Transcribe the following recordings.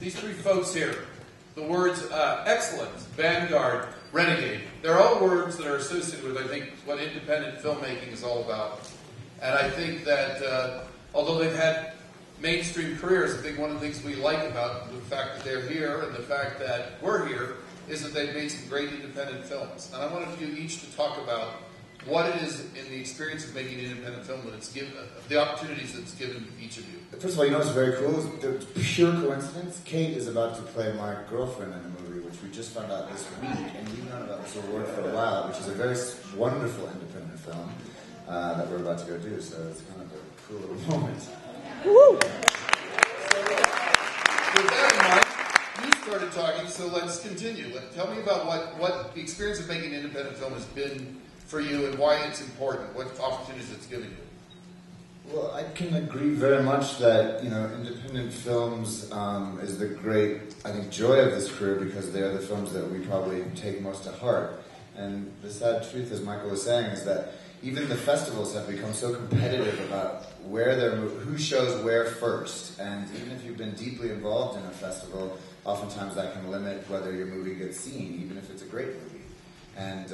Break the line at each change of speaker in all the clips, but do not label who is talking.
These three folks here, the words excellence, vanguard, renegade, they're all words that are associated with, I think, what independent filmmaking is all about. And I think that although they've had mainstream careers, I think one of the things we like about the fact that they're here and the fact that we're here is that they've made some great independent films. And I wanted you each to talk about what it is in the experience of making an independent film that it's given, the opportunities that it's given each of you.
First of all, you know what's very cool? The pure coincidence. Kate is about to play my girlfriend in a movie, which we just found out this week, and we've known about this award for a while, which is a very wonderful independent film that we're about to go do. So it's kind of a cool little moment.
Woo! With that in mind, you started talking, so let's continue. Tell me about what the experience of making an independent film has been for you and why it's important, what opportunities it's given you.
Well, I can agree very much that, independent films is the great, I think, joy of this career because they're the films that we probably take most to heart. And the sad truth, as Michael was saying, is that even the festivals have become so competitive about who shows where first. And even if you've been deeply involved in a festival, oftentimes that can limit whether your movie gets seen, even if it's a great movie. And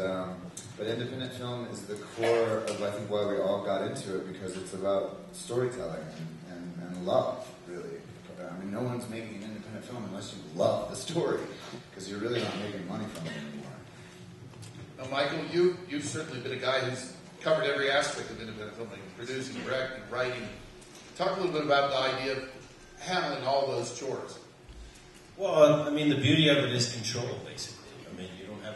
but independent film is the core of, I think, why we all got into it, because it's about storytelling and love, really. I mean, no one's making an independent film unless you love the story, because you're really not making money from it anymore.
Now, Michael, you've certainly been a guy who's covered every aspect of independent filmmaking, producing, directing, writing. Talk a little bit about the idea of handling all those chores.
Well, I mean, the beauty of it is control, basically. I mean, you don't have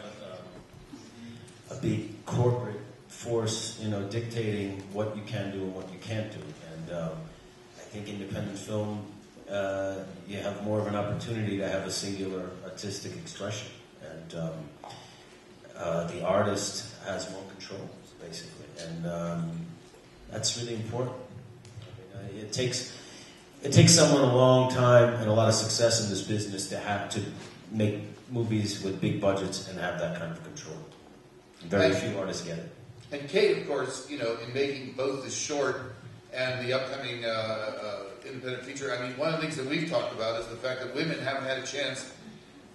a big corporate force, dictating what you can do and what you can't do. And I think independent film, you have more of an opportunity to have a singular artistic expression. And the artist has more control, basically. And that's really important. I mean, it takes someone a long time and a lot of success in this business to have to make movies with big budgets and have that kind of control. Very few artists get it.
And Kate, of course, in making both the short and the upcoming independent feature, I mean, one of the things that we've talked about is the fact that women haven't had a chance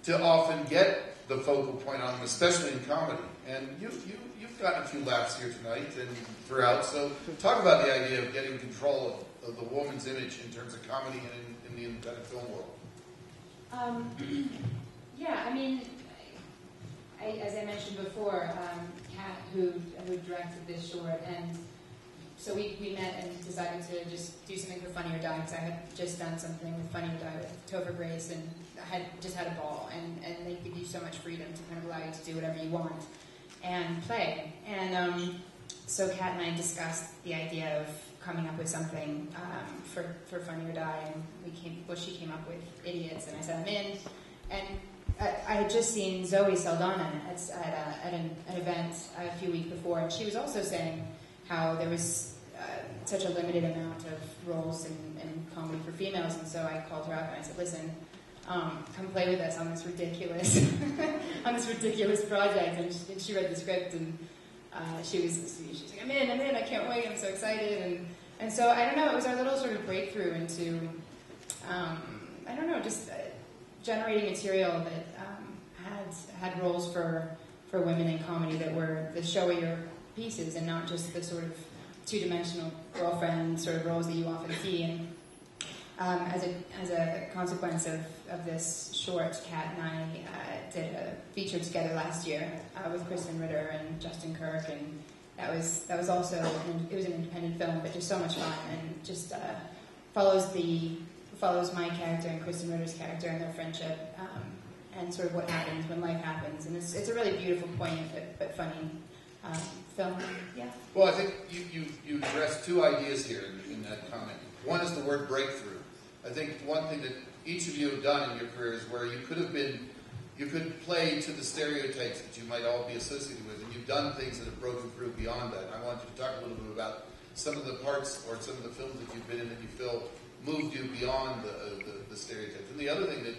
to often get the focal point on them, especially in comedy. And you've gotten a few laughs here tonight and throughout. So talk about the idea of getting control of the woman's image in terms of comedy and in the independent film world.
Yeah, I mean, as I mentioned before, Kat, who directed this short, and so we met and decided to just do something for Funny or Die, because I had just done something with Funny or Die with Topher Grace, and I had just had a ball, and they give you so much freedom to kind of allow you to do whatever you want and play. And so Kat and I discussed the idea of coming up with something for Funny or Die, and she came up with Idiots, and I said, I'm in. And I had just seen Zoe Saldana at an event a few weeks before, and she was also saying how there was such a limited amount of roles in comedy for females, and so I called her up and I said, listen, come play with us on this ridiculous project. And she read the script, and she was like, I'm in, I can't wait, I'm so excited. And so, I don't know, it was our little sort of breakthrough into, just generating material that had roles for women in comedy that showier pieces, and not just the sort of two-dimensional girlfriend sort of roles that you often see. And as a consequence of this short, Kat and I did a feature together last year with Kristen Ritter and Justin Kirk, and that was also it was an independent film, but just so much fun, and just follows my character and Kristen Ritter's character and their friendship, and sort of what happens when life happens. And it's a really beautiful, poignant, but funny film. Yeah.
Well, I think you addressed two ideas here in that comment. One is the word breakthrough. I think one thing that each of you have done in your career is where you could play to the stereotypes that you might all be associated with, and you've done things that have broken through beyond that. I want you to talk a little bit about some of the parts or some of the films that you've been in that you feel moved you beyond the stereotypes. And the other thing that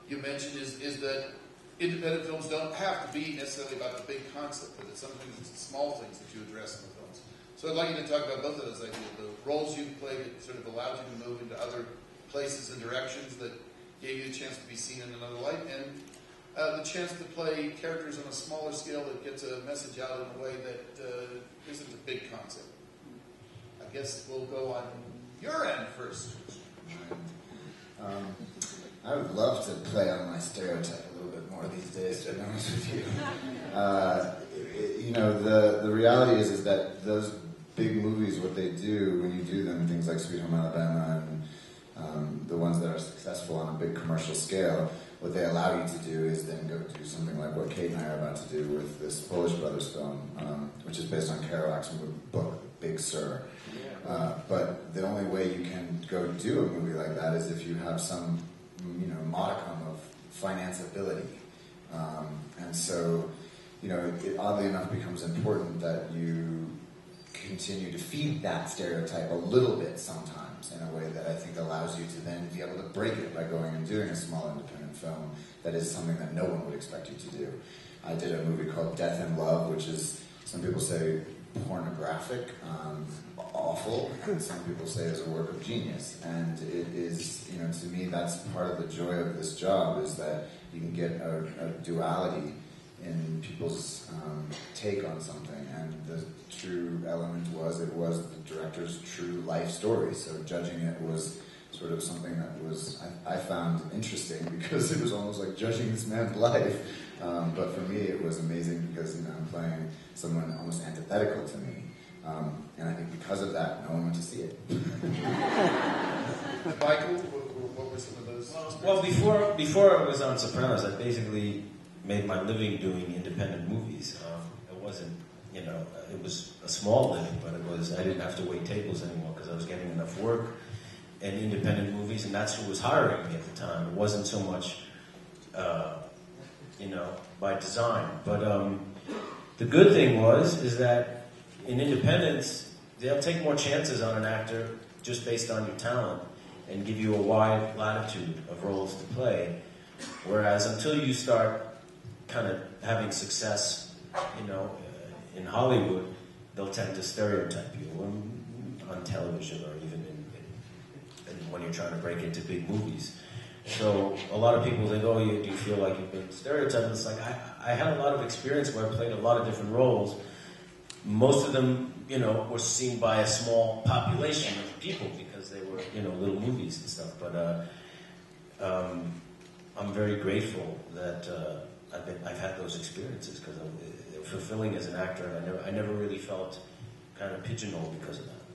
you mentioned is that independent films don't have to be necessarily about the big concept, but it's sometimes it's the small things that you address in the films. So I'd like you to talk about both of those ideas, the roles you've played that sort of allowed you to move into other places and directions that gave you a chance to be seen in another light, and the chance to play characters on a smaller scale that gets a message out in a way that isn't a big concept. I guess we'll go on your end first.
I would love to play on my stereotype a little bit more these days, to be honest with you. The reality is that those big movies, what they do when you do them, things like Sweet Home Alabama and the ones that are successful on a big commercial scale, what they allow you to do is then go do something like what Kate and I are about to do with this Polish Brothers film, which is based on Kerouac's book, Big Sur. But the only way you can go do a movie like that is if you have some, modicum of financeability. And so, it oddly enough becomes important that you continue to feed that stereotype a little bit sometimes in a way that I think allows you to then be able to break it by going and doing a small independent film that is something that no one would expect you to do. I did a movie called Death and Love, which is, some people say, pornographic, awful, and some people say is a work of genius. And it is, to me, that's part of the joy of this job, is that you can get a duality in people's take on something. And the true element was the director's true life story. So judging it was sort of something that I found interesting, because it was almost like judging this man's life. But for me, it was amazing because I'm playing someone almost antithetical to me. And I think because of that, no one went to see it.
Michael, what were some of those?
Well, before I was on Sopranos, I basically made my living doing independent movies. It wasn't, it was a small living, but I didn't have to wait tables anymore because I was getting enough work in independent movies, and that's who was hiring me at the time. It wasn't so much, by design. But the good thing is that in independence, they'll take more chances on an actor just based on your talent and give you a wide latitude of roles to play. Whereas until you start kind of having success, in Hollywood, they'll tend to stereotype you on television or even when you're trying to break into big movies. So a lot of people think, do you feel like you've been stereotyped? It's like, I had a lot of experience where I played a lot of different roles. Most of them, were seen by a small population of people because they were, little movies and stuff. But I'm very grateful that I've had those experiences, because they're fulfilling as an actor, and I never really felt kind of pigeonholed because of that.